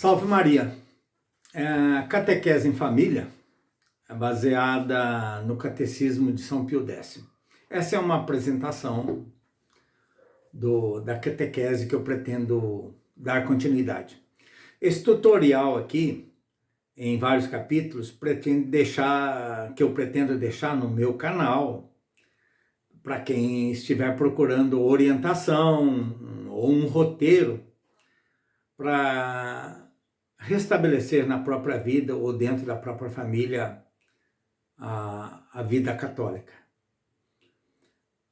Salve Maria! A catequese em família é baseada no Catecismo de São Pio X. Essa é uma apresentação da catequese que eu pretendo dar continuidade. Esse tutorial aqui, em vários capítulos, que eu pretendo deixar no meu canal, para quem estiver procurando orientação ou um roteiro para restabelecer na própria vida ou dentro da própria família a vida católica.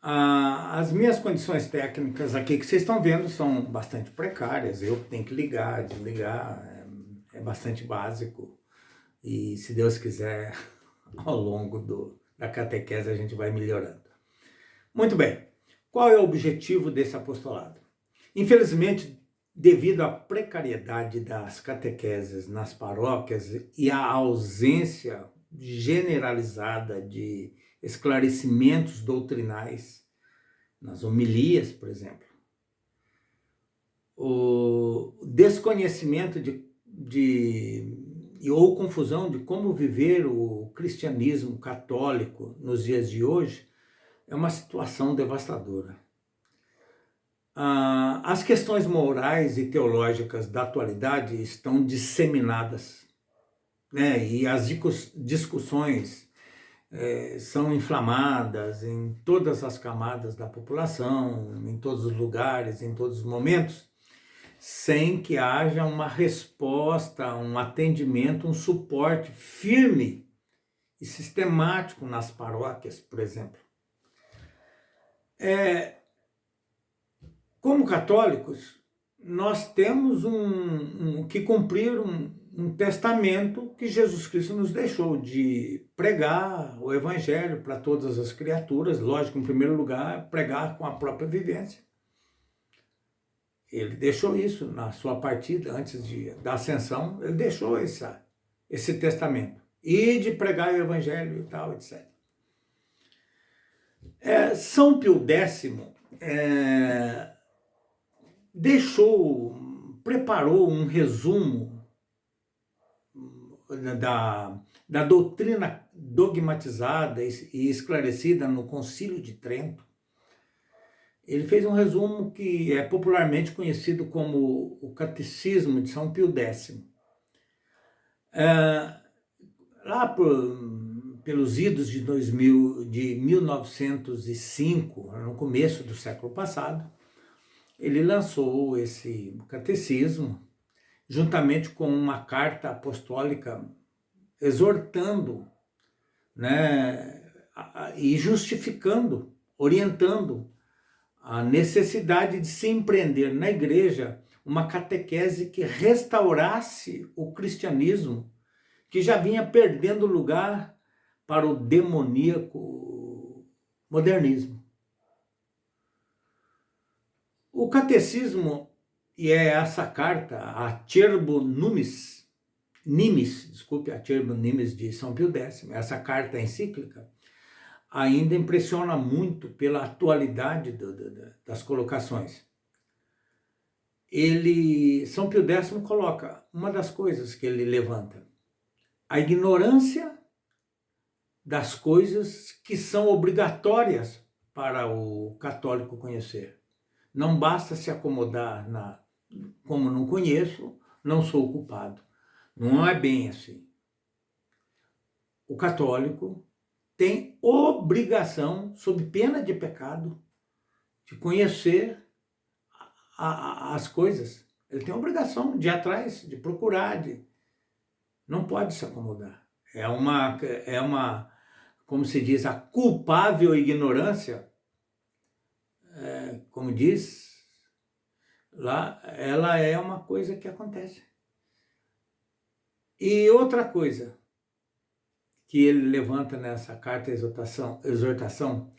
As minhas condições técnicas aqui que vocês estão vendo são bastante precárias, eu tenho que ligar, desligar, é bastante básico, e se Deus quiser, ao longo da catequese a gente vai melhorando. Muito bem, qual é o objetivo desse apostolado? Infelizmente, devido à precariedade das catequeses nas paróquias e à ausência generalizada de esclarecimentos doutrinais nas homilias, por exemplo, o desconhecimento ou confusão de como viver o cristianismo católico nos dias de hoje é uma situação devastadora. As questões morais e teológicas da atualidade estão disseminadas, né? E as discussões são inflamadas em todas as camadas da população, em todos os lugares, em todos os momentos, sem que haja uma resposta, um atendimento, um suporte firme e sistemático nas paróquias, por exemplo. Como católicos, nós temos que cumprir um testamento que Jesus Cristo nos deixou, de pregar o Evangelho para todas as criaturas, lógico, em primeiro lugar, pregar com a própria vivência. Ele deixou isso na sua partida, antes da ascensão, ele deixou esse testamento, e de pregar o Evangelho e tal, etc. São Pio X preparou um resumo da doutrina dogmatizada e esclarecida no Concílio de Trento. Ele fez um resumo que é popularmente conhecido como o Catecismo de São Pio X. Lá pelos idos de 1905, no começo do século passado, ele lançou esse catecismo, juntamente com uma carta apostólica exortando, né, e justificando, orientando a necessidade de se empreender na igreja uma catequese que restaurasse o cristianismo, que já vinha perdendo lugar para o demoníaco modernismo. O catecismo, e é essa carta, Acerbo Nimis de São Pio X, essa carta encíclica, ainda impressiona muito pela atualidade das colocações. São Pio X coloca uma das coisas que ele levanta: a ignorância das coisas que são obrigatórias para o católico conhecer. Não basta se acomodar como não conheço, não sou culpado. Não é bem assim. O católico tem obrigação, sob pena de pecado, de conhecer as coisas. Ele tem obrigação de ir atrás, de procurar, não pode se acomodar. É uma, como se diz, a culpável ignorância, como diz lá, ela é uma coisa que acontece. E outra coisa que ele levanta nessa carta exortação,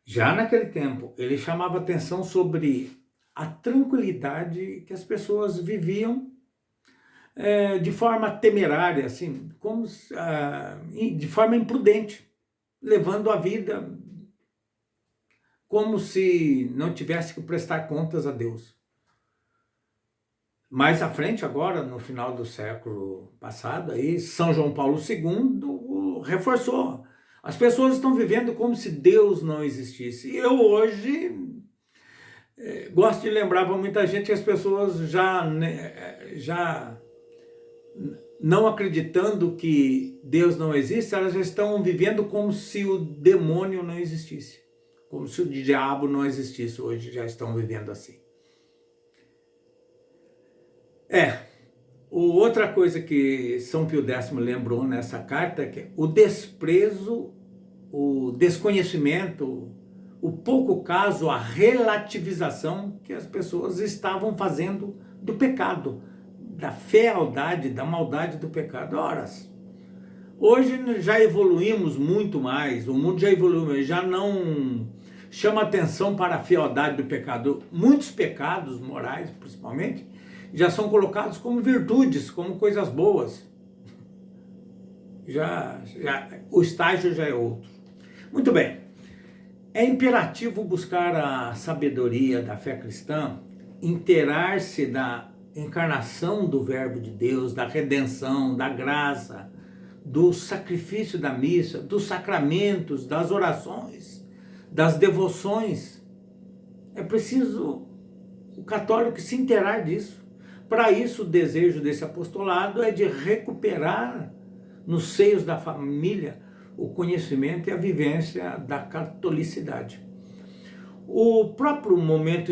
já naquele tempo, ele chamava atenção sobre a tranquilidade que as pessoas viviam de forma temerária, assim, de forma imprudente, levando a vida como se não tivesse que prestar contas a Deus. Mais à frente, agora, no final do século passado, aí, São João Paulo II reforçou. As pessoas estão vivendo como se Deus não existisse. E eu hoje gosto de lembrar para muita gente que as pessoas já não acreditando que Deus não existe, elas já estão vivendo como se o demônio não existisse. Como se o diabo não existisse. Hoje já estão vivendo assim. Outra coisa que São Pio X lembrou nessa carta é que o desprezo, o desconhecimento, o pouco caso, a relativização que as pessoas estavam fazendo do pecado, da fealdade, da maldade do pecado. Ora, hoje já evoluímos muito mais, o mundo já evoluiu, já não chama atenção para a fealdade do pecado. Muitos pecados morais, principalmente, já são colocados como virtudes, como coisas boas. O estágio já é outro. Muito bem. É imperativo buscar a sabedoria da fé cristã, inteirar-se da encarnação do Verbo de Deus, da redenção, da graça, do sacrifício da missa, dos sacramentos, das orações, das devoções. É preciso o católico se inteirar disso. Para isso, o desejo desse apostolado é de recuperar nos seios da família o conhecimento e a vivência da catolicidade. O próprio momento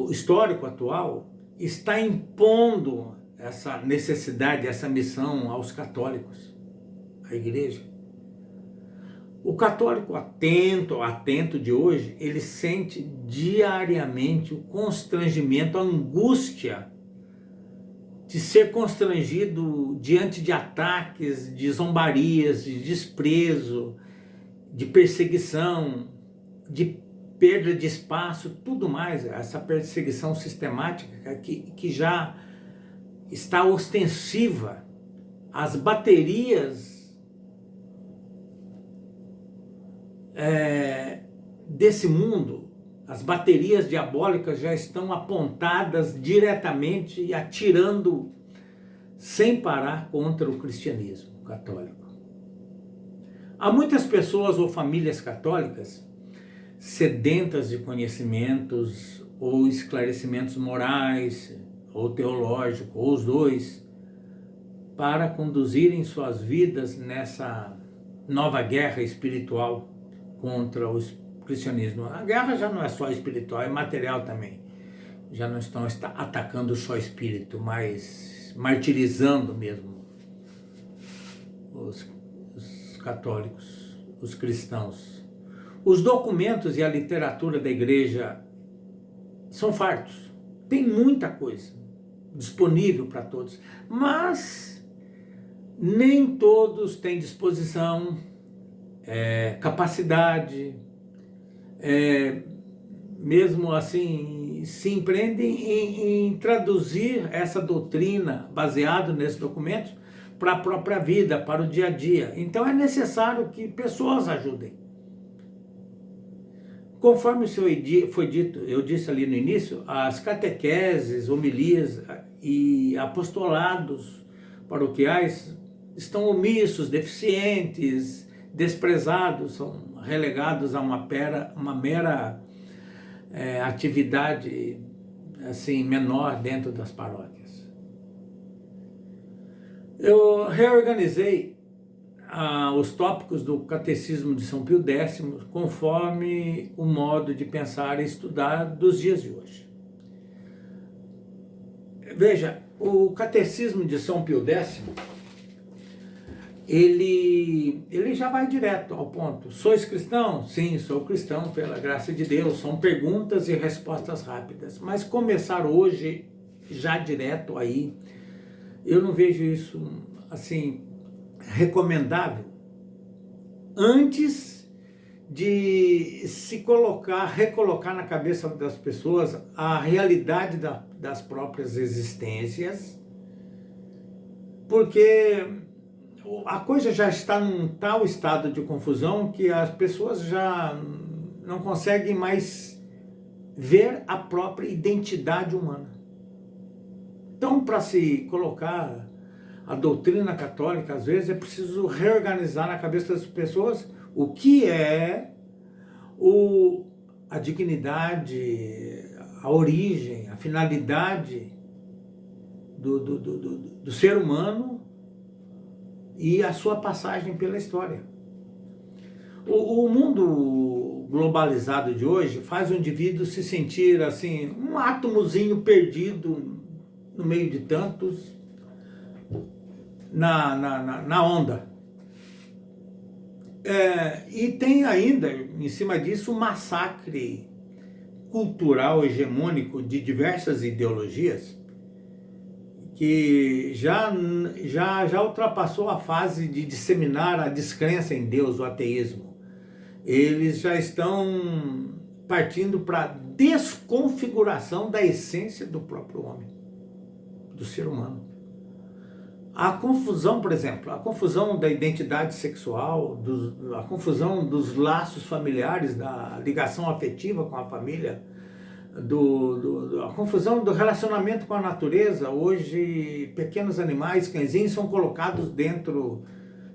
histórico atual está impondo essa necessidade, essa missão aos católicos, à igreja. O católico atento de hoje, ele sente diariamente o constrangimento, a angústia de ser constrangido diante de ataques, de zombarias, de desprezo, de perseguição, de perda de espaço, tudo mais, essa perseguição sistemática que já está ostensiva. As baterias desse mundo, as baterias diabólicas já estão apontadas diretamente e atirando sem parar contra o cristianismo católico. Há muitas pessoas ou famílias católicas sedentas de conhecimentos ou esclarecimentos morais ou teológicos, ou os dois, para conduzirem suas vidas nessa nova guerra espiritual contra o cristianismo. A guerra já não é só espiritual, é material também. Já não estão atacando só o espírito, mas martirizando mesmo os católicos, os cristãos. Os documentos e a literatura da igreja são fartos. Tem muita coisa disponível para todos, mas nem todos têm disposição, capacidade, mesmo assim, se empreendem em traduzir essa doutrina baseada nesses documentos para a própria vida, para o dia a dia. Então é necessário que pessoas ajudem. Conforme foi dito, eu disse ali no início, as catequeses, homilias e apostolados paroquiais estão omissos, deficientes, desprezados, são relegados a uma mera atividade assim, menor dentro das paróquias. Eu reorganizei os tópicos do Catecismo de São Pio X conforme o modo de pensar e estudar dos dias de hoje. Veja, o Catecismo de São Pio X, ele já vai direto ao ponto. Sois cristão? Sim, sou cristão, pela graça de Deus. São perguntas e respostas rápidas. Mas começar hoje, já direto aí, eu não vejo isso, assim, recomendável. Antes de se recolocar na cabeça das pessoas a realidade das próprias existências, porque a coisa já está num tal estado de confusão que as pessoas já não conseguem mais ver a própria identidade humana. Então, para se colocar a doutrina católica, às vezes é preciso reorganizar na cabeça das pessoas o que é a dignidade, a origem, a finalidade do ser humano e a sua passagem pela história. O mundo globalizado de hoje faz o indivíduo se sentir assim, um átomozinho perdido no meio de tantos, na onda. E tem ainda, em cima disso, um massacre cultural hegemônico de diversas ideologias que já ultrapassou a fase de disseminar a descrença em Deus, o ateísmo. Eles já estão partindo para a desconfiguração da essência do próprio homem, do ser humano. A confusão, por exemplo, a confusão da identidade sexual, a confusão dos laços familiares, da ligação afetiva com a família, a confusão do relacionamento com a natureza. Hoje, pequenos animais, cãezinhos, são colocados dentro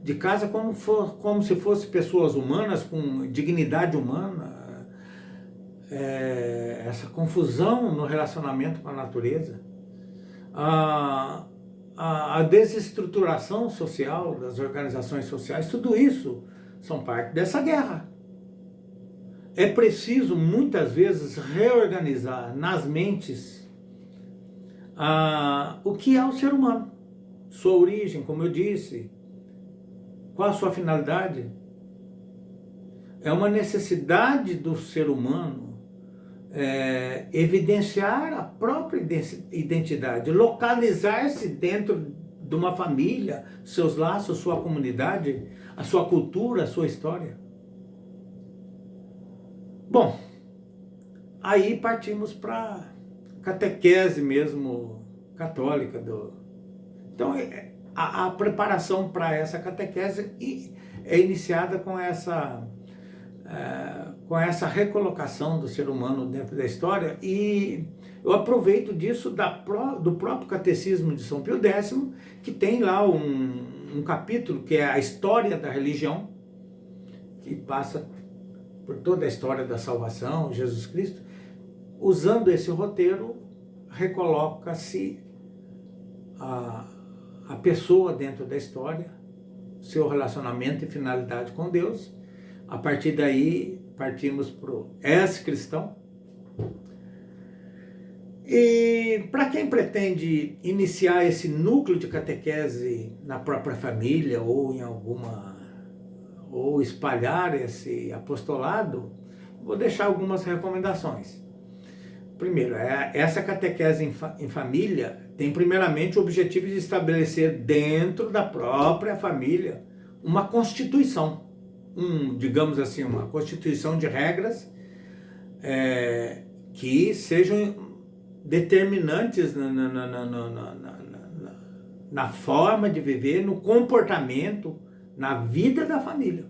de casa como se fossem pessoas humanas, com dignidade humana. Essa confusão no relacionamento com a natureza. A desestruturação social das organizações sociais, tudo isso são parte dessa guerra. É preciso, muitas vezes, reorganizar nas mentes o que é o ser humano, sua origem, como eu disse, qual a sua finalidade. É uma necessidade do ser humano evidenciar a própria identidade, localizar-se dentro de uma família, seus laços, sua comunidade, a sua cultura, a sua história. Bom, aí partimos para catequese mesmo católica. Então, a preparação para essa catequese é iniciada com essa recolocação do ser humano dentro da história, e eu aproveito disso do próprio Catecismo de São Pio X, que tem lá um capítulo que é a história da religião, que passa por toda a história da salvação, Jesus Cristo. Usando esse roteiro, recoloca-se a pessoa dentro da história, seu relacionamento e finalidade com Deus. A partir daí, partimos para o ex-cristão. E para quem pretende iniciar esse núcleo de catequese na própria família ou ou espalhar esse apostolado, vou deixar algumas recomendações. Primeiro, essa catequese em família tem primeiramente o objetivo de estabelecer dentro da própria família uma constituição, digamos assim, uma constituição de regras que sejam determinantes na forma de viver, no comportamento, na vida da família,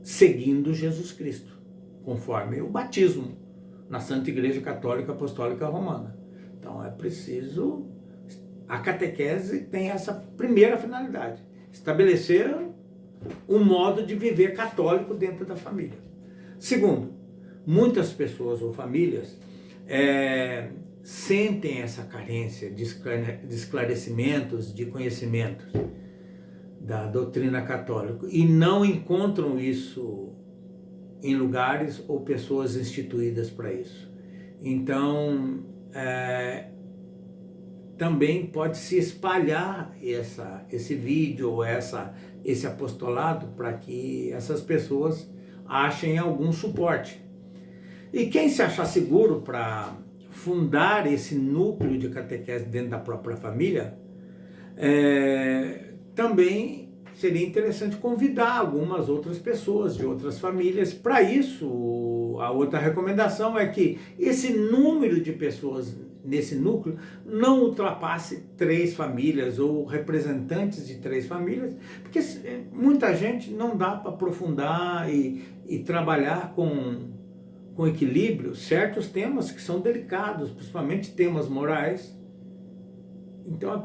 seguindo Jesus Cristo, conforme o batismo na Santa Igreja Católica Apostólica Romana. Então é preciso, a catequese tem essa primeira finalidade, estabelecer um modo de viver católico dentro da família. Segundo, muitas pessoas ou famílias sentem essa carência de esclarecimentos, de conhecimentos da doutrina católica e não encontram isso em lugares ou pessoas instituídas para isso. Então, também pode se espalhar esse vídeo ou esse apostolado para que essas pessoas achem algum suporte. E quem se achar seguro para fundar esse núcleo de catequese dentro da própria família, também seria interessante convidar algumas outras pessoas de outras famílias. Para isso, a outra recomendação é que esse número de pessoas nesse núcleo não ultrapasse 3 famílias ou representantes de 3 famílias, porque muita gente não dá para aprofundar e trabalhar com com equilíbrio certos temas que são delicados, principalmente temas morais. Então,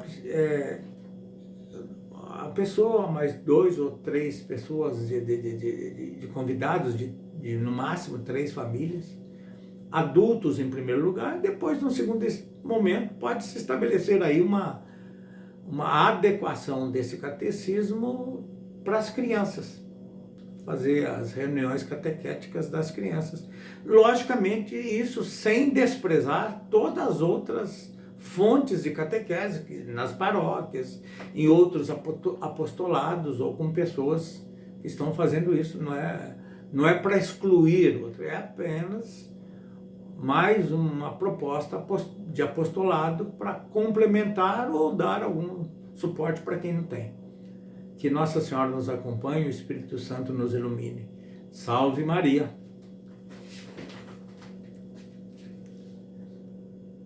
a pessoa, mais 2 ou 3 pessoas de convidados, de no máximo 3 famílias, adultos em primeiro lugar, depois, no segundo momento, pode se estabelecer aí uma adequação desse catecismo para as crianças, fazer as reuniões catequéticas das crianças. Logicamente, isso sem desprezar todas as outras fontes de catequese nas paróquias, em outros apostolados ou com pessoas que estão fazendo isso. Não é para excluir outro, é apenas mais uma proposta de apostolado para complementar ou dar algum suporte para quem não tem. Que Nossa Senhora nos acompanhe, o Espírito Santo nos ilumine. Salve Maria!